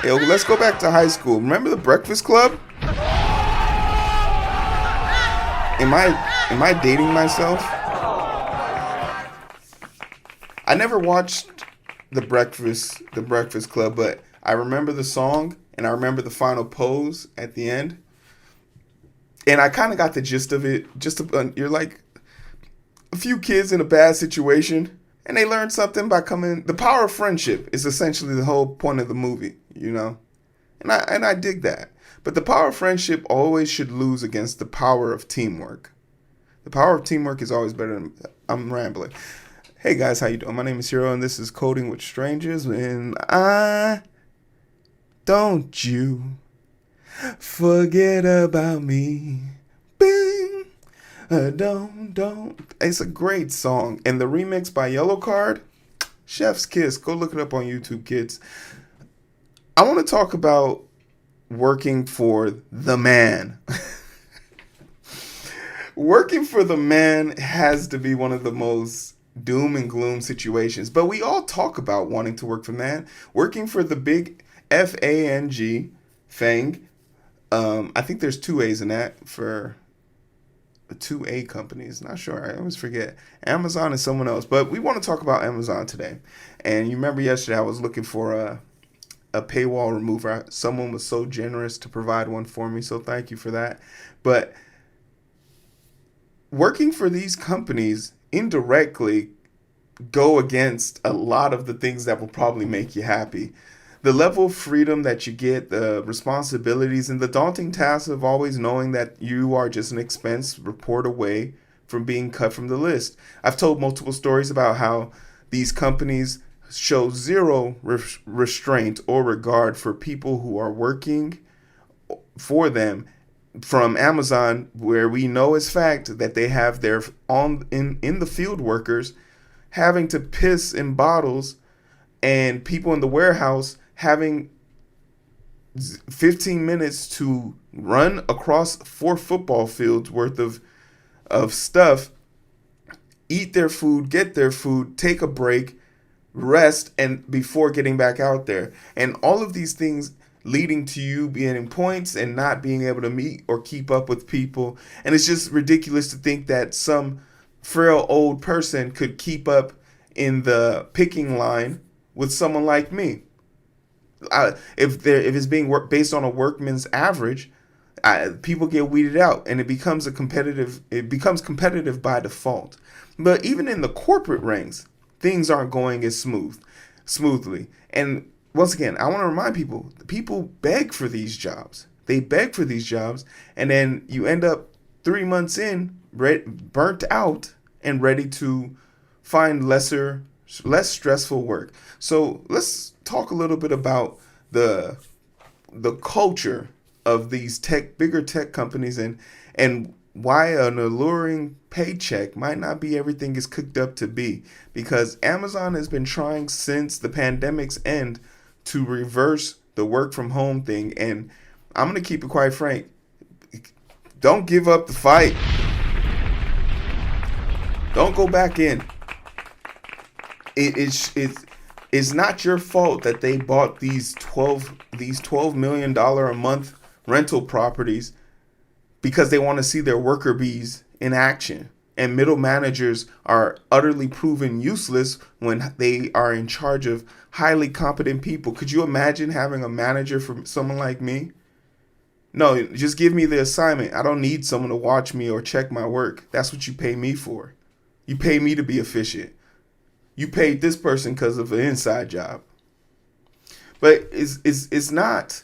Yo, let's go back to high school. Remember the Breakfast Club? Am I dating myself? I never watched the Breakfast Club, but I remember the song and I remember the final pose at the end, and I kind of got the gist of it. You're like a few kids in a bad situation, and they learn something by coming. The power of friendship is essentially the whole point of the movie, and I dig that. But the power of friendship always should lose against the power of teamwork. The power of teamwork is always better than. I'm rambling. Hey guys, how you doing? My name is Hiro, and this is Coding with Strangers. And don't you forget about me. Bing. Don't. It's a great song. And the remix by Yellow Card, Chef's Kiss. Go look it up on YouTube, kids. I want to talk about working for the man. Working for the man has to be one of the most doom and gloom situations. But we all talk about wanting to work for man. Working for the big FANG, Fang. I think there's two A's in that for the two A companies. Not sure. I always forget. Amazon is someone else. But we want to talk about Amazon today. And you remember yesterday I was looking for a paywall remover. Someone was so generous to provide one for me. So thank you for that. But working for these companies indirectly go against a lot of the things that will probably make you happy. The level of freedom that you get, the responsibilities, and the daunting task of always knowing that you are just an expense report away from being cut from the list. I've told multiple stories about how these companies show zero restraint or regard for people who are working for them. From Amazon, where we know as fact that they have their in the field workers having to piss in bottles, and people in the warehouse having 15 minutes to run across 4 football fields worth of stuff, eat their food, get their food, take a break, rest, and before getting back out there. And all of these things leading to you being in points and not being able to meet or keep up with people. And it's just ridiculous to think that some frail old person could keep up in the picking line with someone like me. If it's being based on a workman's average, people get weeded out, and it becomes competitive by default. But even in the corporate ranks, things aren't going as smoothly. And once again, I want to remind people beg for these jobs. They beg for these jobs, and then you end up 3 months in, burnt out and ready to find less stressful work. So let's talk a little bit about the culture of these bigger tech companies, and why an alluring paycheck might not be everything it's cooked up to be. Because Amazon has been trying since the pandemic's end to reverse the work from home thing. And I'm going to keep it quite frank. Don't give up the fight. Don't go back in. It's not your fault that they bought these $12 million a month rental properties because they want to see their worker bees in action. And middle managers are utterly proven useless when they are in charge of highly competent people. Could you imagine having a manager for someone like me? No, just give me the assignment. I don't need someone to watch me or check my work. That's what you pay me for. You pay me to be efficient. You paid this person because of an inside job. But it's not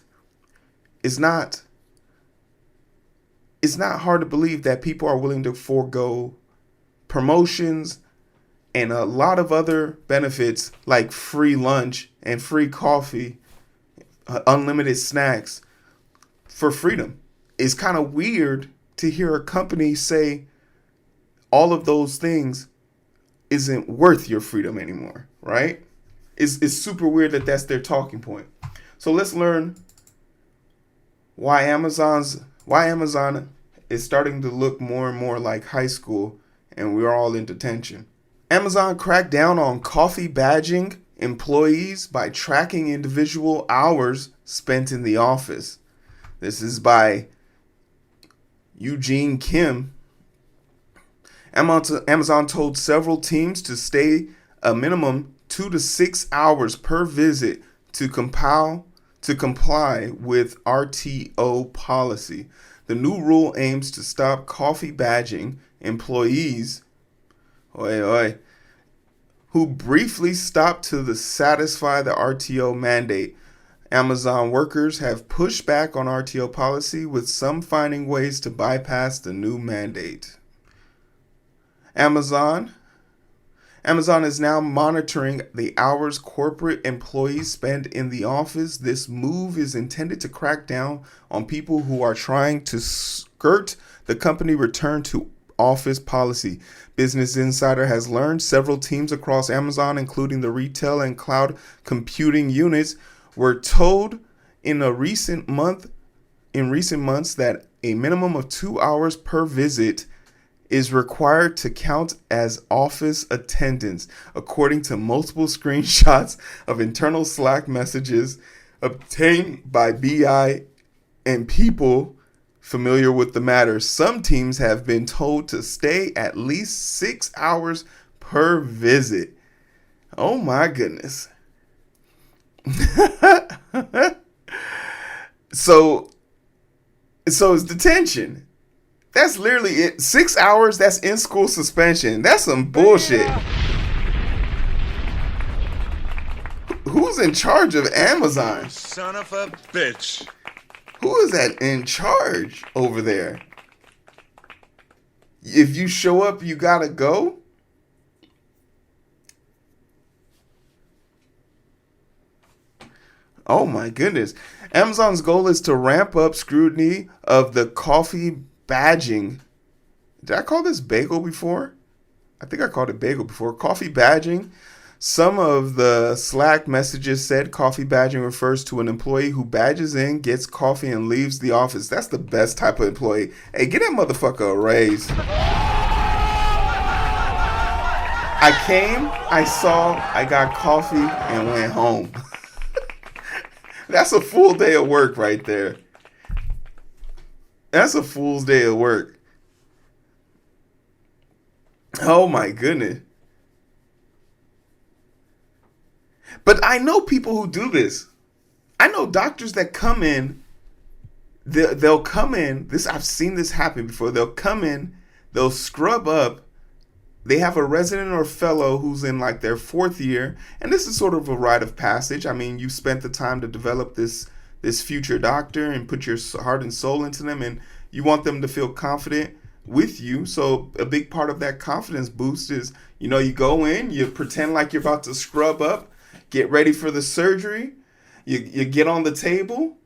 hard to believe that people are willing to forego promotions and a lot of other benefits like free lunch and free coffee, unlimited snacks for freedom. It's kind of weird to hear a company say all of those things isn't worth your freedom anymore, right? It's super weird that that's their talking point. So let's learn why Amazon is starting to look more and more like high school, and we're all in detention. Amazon cracked down on coffee badging employees by tracking individual hours spent in the office. This is by Eugene Kim. Amazon told several teams to stay a minimum 2 to 6 hours per visit to comply with RTO policy. The new rule aims to stop coffee badging employees who briefly stop to satisfy the RTO mandate. Amazon workers have pushed back on RTO policy, with some finding ways to bypass the new mandate. Amazon is now monitoring the hours corporate employees spend in the office. This move is intended to crack down on people who are trying to skirt the company return to office policy. Business Insider has learned several teams across Amazon, including the retail and cloud computing units, were told in recent months that a minimum of 2 hours per visit is required to count as office attendance, according to multiple screenshots of internal Slack messages obtained by BI and people familiar with the matter. Some teams have been told to stay at least 6 hours per visit. Oh my goodness. So it's detention. That's literally it. 6 hours, that's in-school suspension. That's some bullshit. Who's in charge of Amazon? Son of a bitch. Who is that in charge over there? If you show up, you gotta go? Oh my goodness. Amazon's goal is to ramp up scrutiny of the coffee badging. Did I call this bagel before? I think I called it bagel before. Coffee badging. Some of the Slack messages said coffee badging refers to an employee who badges in, gets coffee, and leaves the office. That's the best type of employee. Hey, get that motherfucker a raise. I came, I saw, I got coffee, and went home. That's a full day of work right there. That's a fool's day of work. Oh my goodness. But I know people who do this. I know doctors that come in. They'll come in. I've seen this happen before. They'll come in. They'll scrub up. They have a resident or fellow who's in like their 4th year, and this is sort of a rite of passage. I mean, you spent the time to develop this future doctor and put your heart and soul into them, and you want them to feel confident with you. So a big part of that confidence boost is, you go in, you pretend like you're about to scrub up, get ready for the surgery, you get on the table,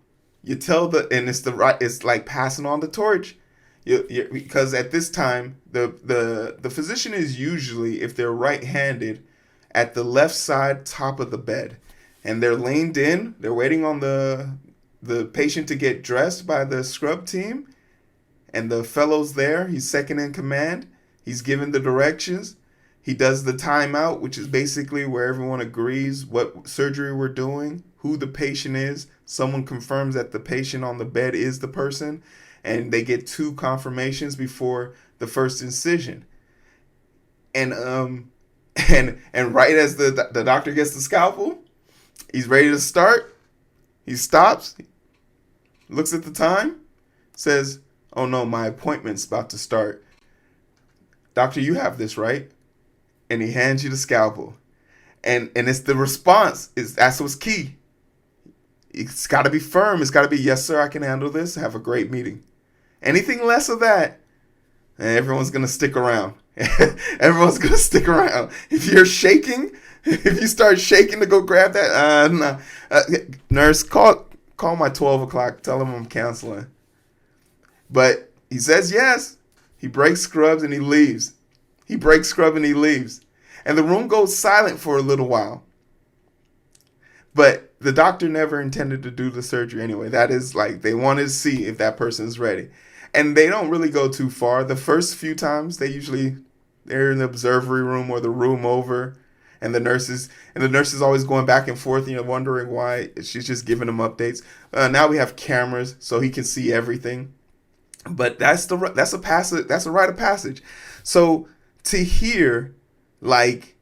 you tell and it's like passing on the torch. Because at this time, the physician is usually, if they're right-handed, at the left side top of the bed, and they're leaned in. They're waiting on the patient to get dressed by the scrub team, and the fellow's there. He's second in command. He's given the directions. He does the timeout, which is basically where everyone agrees what surgery we're doing, who the patient is. Someone confirms that the patient on the bed is the person, and they get 2 confirmations before the first incision. And right as the doctor gets the scalpel, he's ready to start. He stops, looks at the time, says, "Oh no, my appointment's about to start. Doctor, you have this, right?" And he hands you the scalpel. And it's the response, that's what's key. It's got to be firm. It's got to be, "Yes, sir, I can handle this. Have a great meeting." Anything less of that, and everyone's going to stick around. Everyone's going to stick around. If you're shaking, if you start shaking to go grab that, no. Nurse, call my 12 o'clock. Tell him I'm canceling. But he says yes. He breaks scrubs and he leaves. And the room goes silent for a little while. But the doctor never intended to do the surgery anyway. That is like, they wanted to see if that person's ready. And they don't really go too far. The first few times, they're in the observatory room or the room over. And the nurses always going back and forth, wondering why she's just giving him updates. Now we have cameras, so he can see everything. But that's a rite of passage. So to hear, like,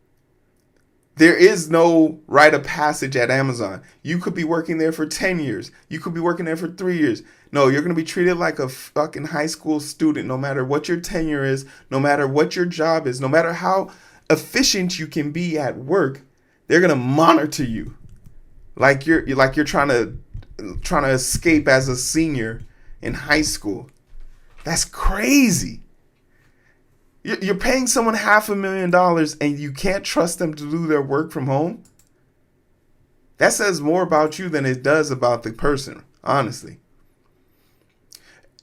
there is no rite of passage at Amazon. You could be working there for 10 years. You could be working there for 3 years. No, you're going to be treated like a fucking high school student, no matter what your tenure is, no matter what your job is, no matter how efficient you can be at work. They're going to monitor you like you're trying to escape as a senior in high school. That's crazy. You're paying someone $500,000 and you can't trust them to do their work from home? That says more about you than it does about the person, honestly.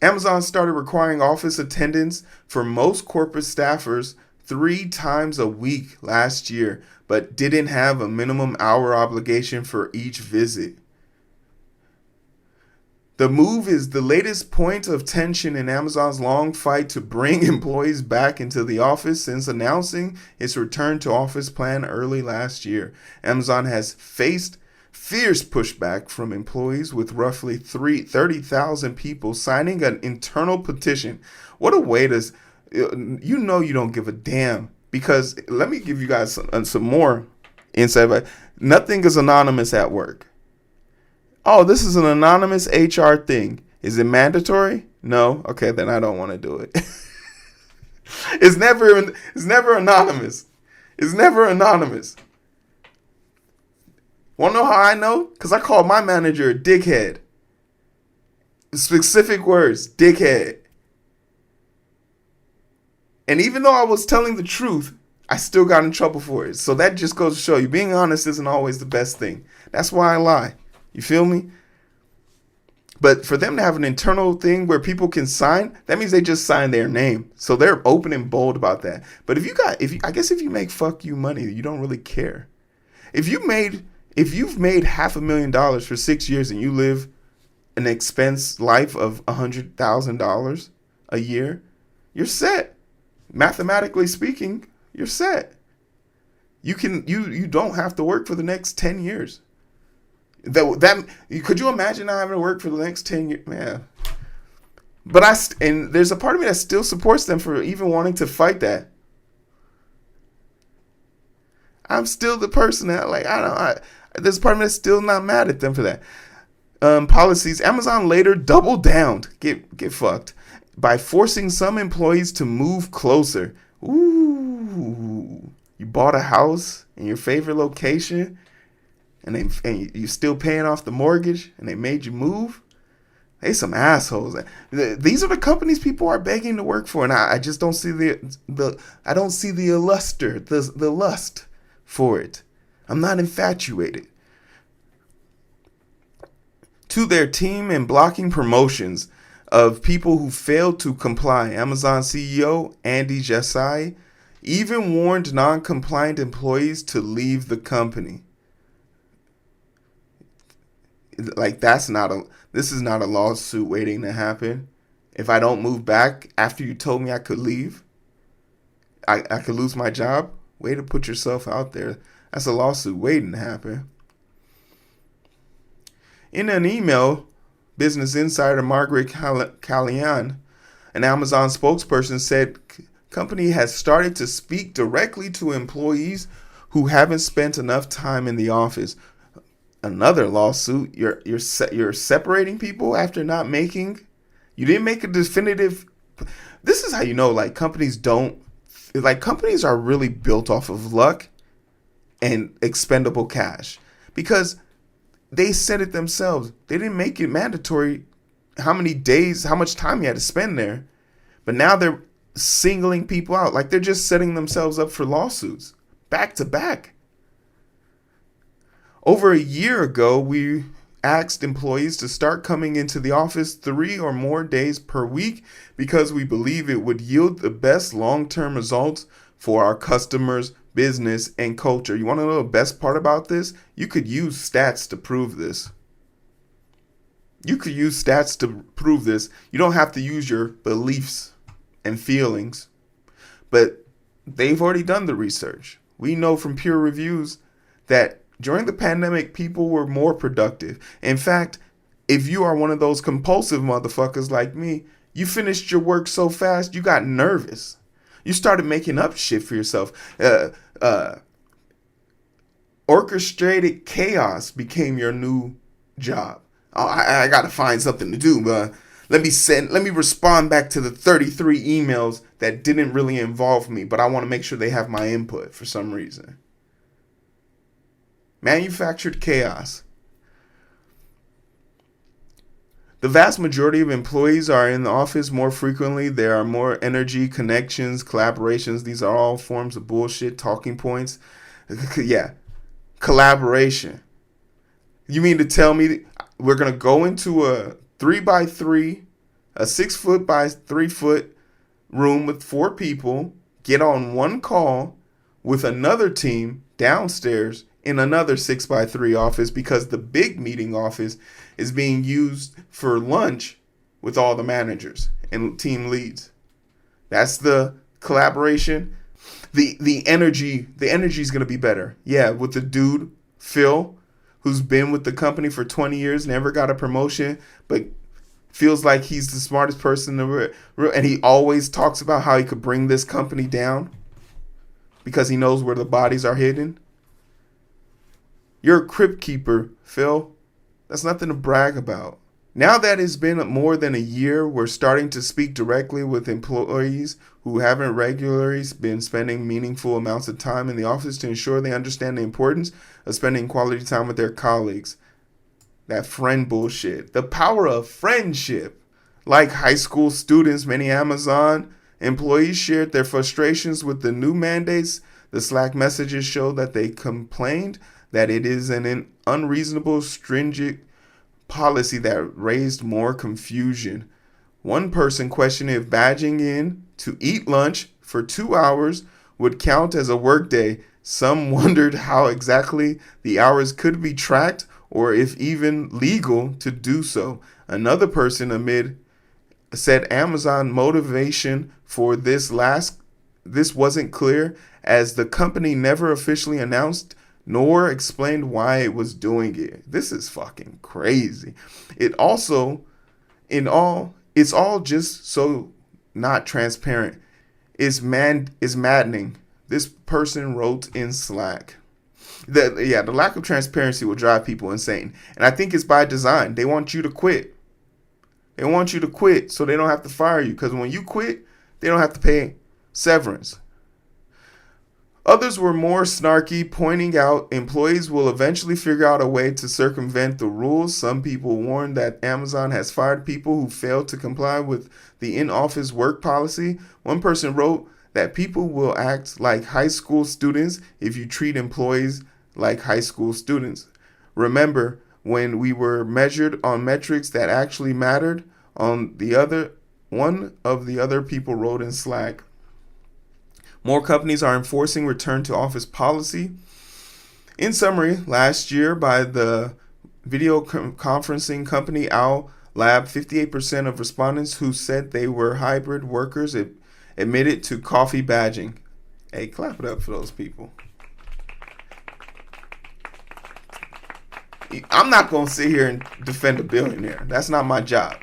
Amazon started requiring office attendance for most corporate staffers 3 times a week last year, but didn't have a minimum hour obligation for each visit. The move is the latest point of tension in Amazon's long fight to bring employees back into the office since announcing its return to office plan early last year. Amazon has faced fierce pushback from employees, with roughly 30,000 people signing an internal petition. What a way to, you don't give a damn. Because let me give you guys some more insight. Nothing is anonymous at work. Oh, this is an anonymous HR thing. Is it mandatory? No. Okay, then I don't want to do it. It's never anonymous. It's never anonymous. Want to know how I know? Because I called my manager a dickhead. Specific words, dickhead. And even though I was telling the truth, I still got in trouble for it. So that just goes to show you, being honest isn't always the best thing. That's why I lie. You feel me? But for them to have an internal thing where people can sign, that means they just sign their name. So they're open and bold about that. But if you make fuck you money, you don't really care. If you've made $500,000 for 6 years and you live an expense life of $100,000 a year, you're set. Mathematically speaking, you're set. You don't have to work for the next 10 years. Could you imagine not having to work for the next 10 years? Man. But and there's a part of me that still supports them for even wanting to fight that. I'm still the person that there's a part of me that's still not mad at them for that. Policies. Amazon later doubled down. Get fucked by forcing some employees to move closer. Ooh, you bought a house in your favorite location, and you're still paying off the mortgage, and they made you move. They some assholes. These are the companies people are begging to work for, and I just don't see the lust for it. I'm not infatuated. To their team and blocking promotions of people who failed to comply, Amazon CEO Andy Jassy even warned non-compliant employees to leave the company. This is not a lawsuit waiting to happen. If I don't move back after you told me I could leave, I could lose my job. Way to put yourself out there. That's a lawsuit waiting to happen. In an email, Business Insider Margaret Callahan, an Amazon spokesperson, said company has started to speak directly to employees who haven't spent enough time in the office. Another lawsuit. You're separating people after not making. You didn't make a definitive. This is how you know, companies are really built off of luck and expendable cash, because they said it themselves. They didn't make it mandatory how much time you had to spend there. But now they're singling people out. They're just setting themselves up for lawsuits back to back. Over a year ago, we asked employees to start coming into the office 3 or more days per week because we believe it would yield the best long-term results for our customers, business, and culture. You want to know the best part about this? You could use stats to prove this. You don't have to use your beliefs and feelings. But they've already done the research. We know from peer reviews that during the pandemic, people were more productive. In fact, if you are one of those compulsive motherfuckers like me, you finished your work so fast, you got nervous. You started making up shit for yourself. Orchestrated chaos became your new job. Oh, I got to find something to do. Let me respond back to the 33 emails that didn't really involve me, but I want to make sure they have my input for some reason. Manufactured chaos. The vast majority of employees are in the office more frequently. There are more energy, connections, collaborations. These are all forms of bullshit, talking points. Yeah. Collaboration. You mean to tell me we're going to go into a 3x3, a 6 foot by 3 foot room with 4 people, get on one call with another team downstairs in another 6x3 office because the big meeting office is being used for lunch with all the managers and team leads? That's the collaboration. The energy is going to be better. Yeah, with the dude, Phil, who's been with the company for 20 years, never got a promotion, but feels like he's the smartest person and he always talks about how he could bring this company down because he knows where the bodies are hidden. You're a crypt keeper, Phil. That's nothing to brag about. Now that it's been more than a year, we're starting to speak directly with employees who haven't regularly been spending meaningful amounts of time in the office to ensure they understand the importance of spending quality time with their colleagues. That friend bullshit. The power of friendship. Like high school students, many Amazon employees shared their frustrations with the new mandates. The Slack messages show that they complained that it is an unreasonable, stringent policy that raised more confusion. One person questioned if badging in to eat lunch for 2 hours would count as a workday. Some wondered how exactly the hours could be tracked or if even legal to do so. Another person said Amazon motivation for this wasn't clear as the company never officially announced nor explained why it was doing it. This is fucking crazy. It's all just so not transparent. It's maddening. This person wrote in Slack. The lack of transparency will drive people insane. And I think it's by design. They want you to quit. They want you to quit so they don't have to fire you. Because when you quit, they don't have to pay severance. Others were more snarky, pointing out employees will eventually figure out a way to circumvent the rules. Some people warned that Amazon has fired people who failed to comply with the in-office work policy. One person wrote that people will act like high school students if you treat employees like high school students. Remember when we were measured on metrics that actually mattered? One of the other people wrote in Slack. More companies are enforcing return to office policy. In summary, last year by the video conferencing company Owl Lab, 58% of respondents who said they were hybrid workers admitted to coffee badging. Hey, clap it up for those people. I'm not going to sit here and defend a billionaire. That's not my job.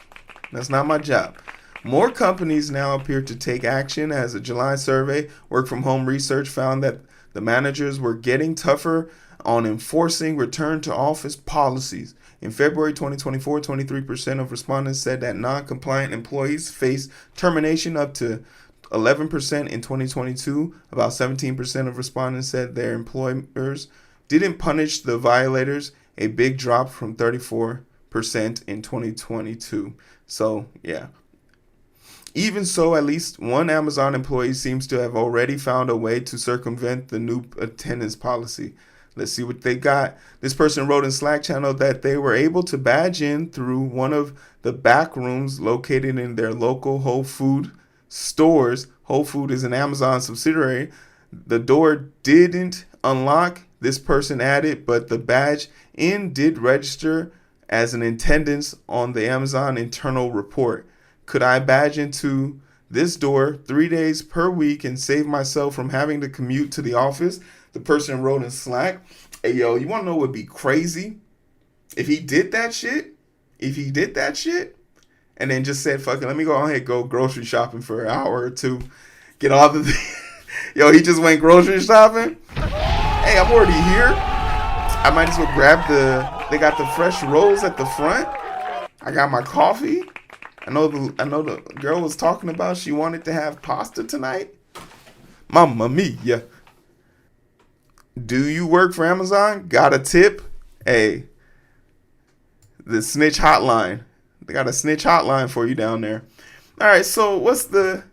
More companies now appear to take action. As a July survey, Work From Home Research found that the managers were getting tougher on enforcing return to office policies. In February 2024, 23% of respondents said that non-compliant employees face termination, up to 11% in 2022. About 17% of respondents said their employers didn't punish the violators, a big drop from 34% in 2022. So, yeah. Even so, at least one Amazon employee seems to have already found a way to circumvent the new attendance policy. Let's see what they got. This person wrote in Slack channel that they were able to badge in through one of the back rooms located in their local Whole Food stores. Whole Food is an Amazon subsidiary. The door didn't unlock, this person added, but the badge in did register as an attendance on the Amazon internal report. Could I badge into this door 3 days per week and save myself from having to commute to the office? The person wrote in Slack, hey, yo, you want to know what would be crazy? If he did that shit, and then just said, fuck it, let me go ahead and go grocery shopping for an hour or two, get all the yo, he just went grocery shopping. Hey, I'm already here. I might as well grab they got the fresh rolls at the front. I got my coffee. I know the girl was talking about she wanted to have pasta tonight. Mamma mia. Do you work for Amazon? Got a tip? Hey, the snitch hotline. They got a snitch hotline for you down there. All right, so what's the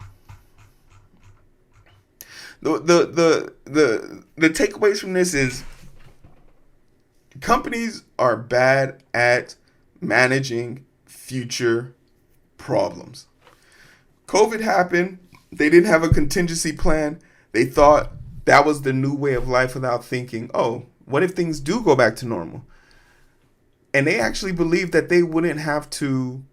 takeaways from this is companies are bad at managing future problems. COVID happened. They didn't have a contingency plan. They thought that was the new way of life without thinking, oh, what if things do go back to normal? And they actually believed that they wouldn't have to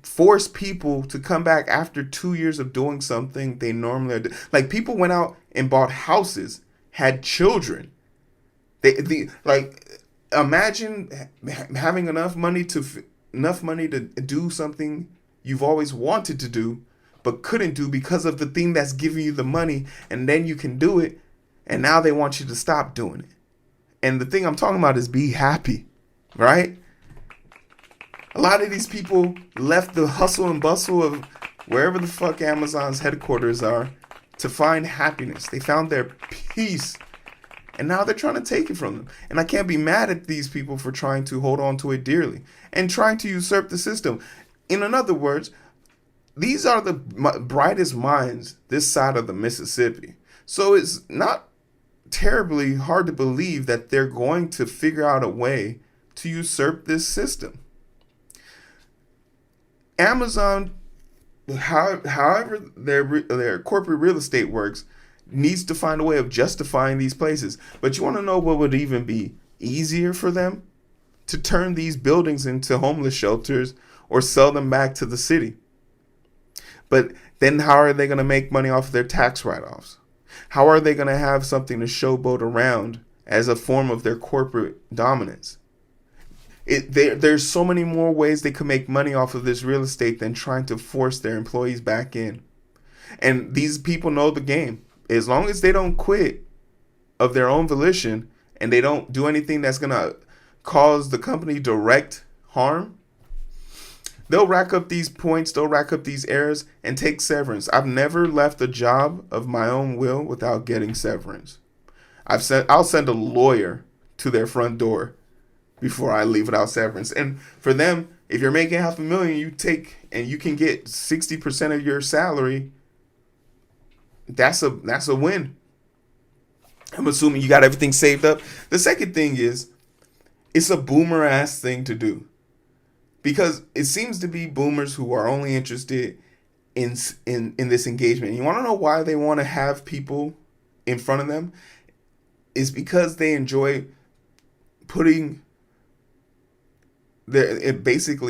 force people to come back after 2 years of doing something they normally do. Like, people went out and bought houses, had children. Imagine having enough money to do something you've always wanted to do but couldn't do because of the thing that's giving you the money, and then you can do it, and now they want you to stop doing it. And the thing I'm talking about is be happy, right? A lot of these people left the hustle and bustle of wherever the fuck Amazon's headquarters are to find happiness. They found their peace, and now they're trying to take it from them. And I can't be mad at these people for trying to hold on to it dearly and trying to usurp the system. In other words, these are the brightest minds this side of the Mississippi. So it's not terribly hard to believe that they're going to figure out a way to usurp this system. Amazon, however their corporate real estate works, needs to find a way of justifying these places. But you want to know what would even be easier for them? To turn these buildings into homeless shelters or sell them back to the city. But then how are they going to make money off of their tax write-offs? How are they going to have something to showboat around as a form of their corporate dominance? There's so many more ways they could make money off of this real estate than trying to force their employees back in. And these people know the game. As long as they don't quit of their own volition and they don't do anything that's going to cause the company direct harm, they'll rack up these points, they'll rack up these errors, and take severance. I've never left a job of my own will without getting severance. I'll send a lawyer to their front door before I leave without severance. And for them, if you're making $500,000, you take and you can get 60% of your salary. That's a win. I'm assuming you got everything saved up. The second thing is, it's a boomer ass thing to do. Because it seems to be boomers who are only interested in this engagement. You want to know why they want to have people in front of them? It's because they enjoy basically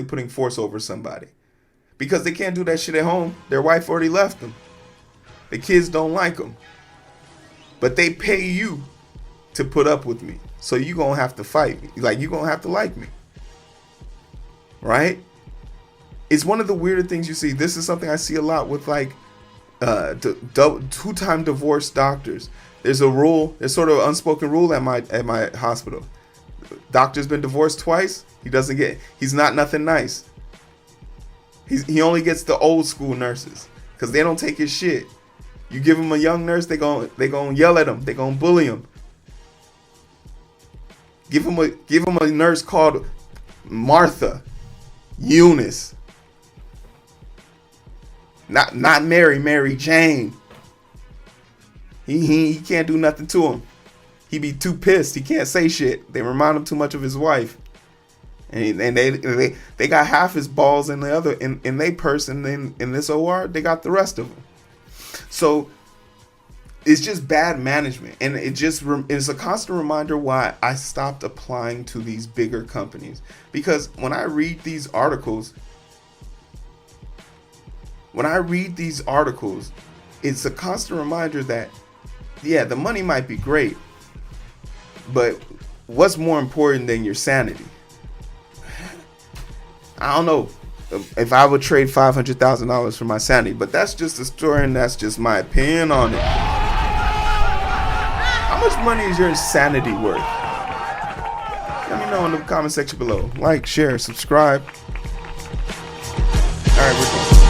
putting force over somebody. Because they can't do that shit at home. Their wife already left them. The kids don't like them. But they pay you to put up with me. So you're going to have to fight. Like, you're going to have to like me. Right? It's one of the weirder things you see. This is something I see a lot with like two-time divorced doctors. There's a rule, there's sort of an unspoken rule at my hospital. Doctor's been divorced twice. He's not nothing nice. He only gets the old school nurses because they don't take his shit. You give him a young nurse, they gon' yell at him. They gon' bully him. Give him a nurse called Martha, Eunice. Not Mary Jane. He can't do nothing to him. He be too pissed. He can't say shit. They remind him too much of his wife. And they got half his balls in the other in they person in this OR. They got the rest of them. So it's just bad management, and it's a constant reminder why I stopped applying to these bigger companies. Because when I read these articles, it's a constant reminder that yeah, the money might be great, but what's more important than your sanity? I don't know if I would trade $500,000 for my sanity, but that's just a story and that's just my opinion on it. How much money is your sanity worth? Let me know in the comment section below. Like, share, subscribe. All right, we're done.